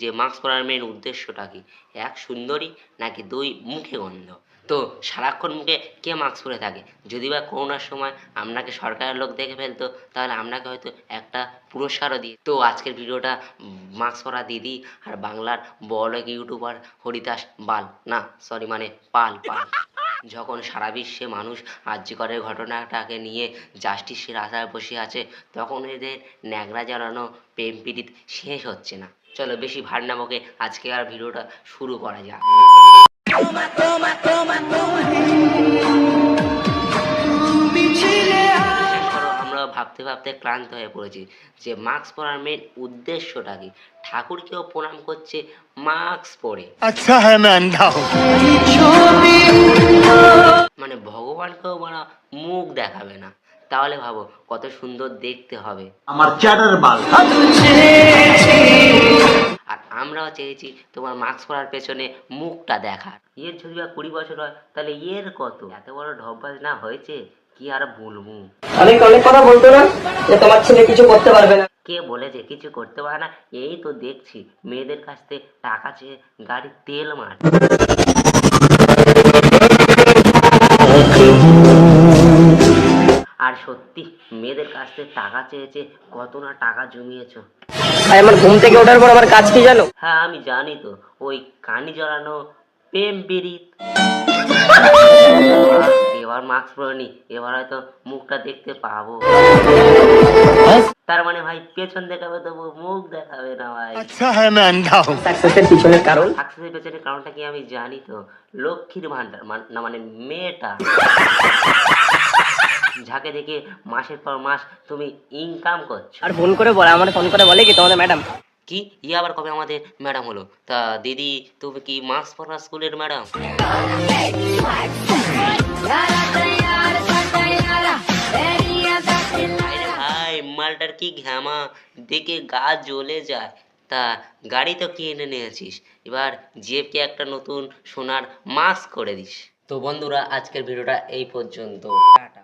যে মাস্ক পরার মেন উদ্দেশ্যটা কি, এক সুন্দরী নাকি দুই মুখে গন্ধ। তো সারাক্ষণ মুখে কে মাস্ক পরে থাকে? যদি বা করোনার সময় আপনাকে সরকারের লোক দেখে ফেলতো তাহলে আপনাকে হয়তো একটা পুরস্কারও দিয়ে। তো আজকের ভিডিওটা মাস্ক পরা দিদি আর বাংলার বড় এক ইউটিউবার হরিদাস বাল না সরি মানে পাল পাল যখন সারা বিশ্বে মানুষ আর্যিকরের ঘটনাটাকে নিয়ে জাস্টিসের আশায় বসে আছে, তখন এদের ন্যাকড়া জ্বালানো প্রেম পীড়িত শেষ হচ্ছে না। চলো বেশি ভার না বকে আজকে আর ভিডিওটা শুরু করা যাক। আমরা ভাবতে ভাবতে ক্লান্ত হয়ে পড়েছি যে মাস্ক পরার মেন উদ্দেশ্যটা কি। ঠাকুরকেও প্রণাম করছে মাস্ক পরে। আচ্ছা হ্যাঁ मैं अंधा हूं। মানে ভগবানকেও মানে মুখ দেখাবে না, তাহলে ভাবো কত সুন্দর দেখতে হবে। আমার চ্যাটার বাল। আর আমরাও চেয়েছি তোমার মাস্ক পরার পেছনে মুখটা দেখার। এর যদি বা 20 বছর হয় তাহলে এর কত এত বড় ঢপবাজ না হয়েছে কি আর বলবো। অনেক কথা বলতো না যে তোমার ছেলে কিছু করতে পারবে না। কে বলেছে কিছু করতে পারে না? এই তো দেখছি মেয়েদের কাছ থেকে টাকা চেয়ে গাড়ির তেল মার। আর সত্যি মেয়েদের কাছ থেকে টাকা চেয়েছে, কত না টাকা জমিয়েছো। ভাই আমার ঘুম থেকে ওঠার পর আমার কাজ কি জানো? হ্যাঁ আমি জানি তো, ওই কানি জড়ানো প্রেম পীড়িত। এবার মাস্ক পরেনি, এবার হয়তো মুখটা দেখতে পাবো। তার মানে ভাই পেছন দেখাবে তবু মুখ দেখাবে না ভাই। अच्छा है मैं अंधा हूं। সাকসেসের পিছনের কারণ সাকসেসের পেছনের কারণটা কি আমি জানি তো, লক্ষ্মীর ভান্ডার না মানে মেয়েটা যাকে দেখে মাসের পর মাস তুমি ইনকাম করছো। আর ফোন করে বলে আমার ফোন করে বলে কি তোমাদের ম্যাডাম কি ইয়ে আবার কবে আমাদের ম্যাডাম হলো? তা দিদি তুমি কি মাস্ক পরা স্কুলের ম্যাডাম? ভাই মালটার কি ঘামা, দেখে গা জ্বলে যায়। তা গাড়ি তো কিনে নিয়েছিস, এবার জেবকে একটা নতুন সোনার মাস্ক করে দিস। তো বন্ধুরা আজকের ভিডিওটা এই পর্যন্ত, টাটা।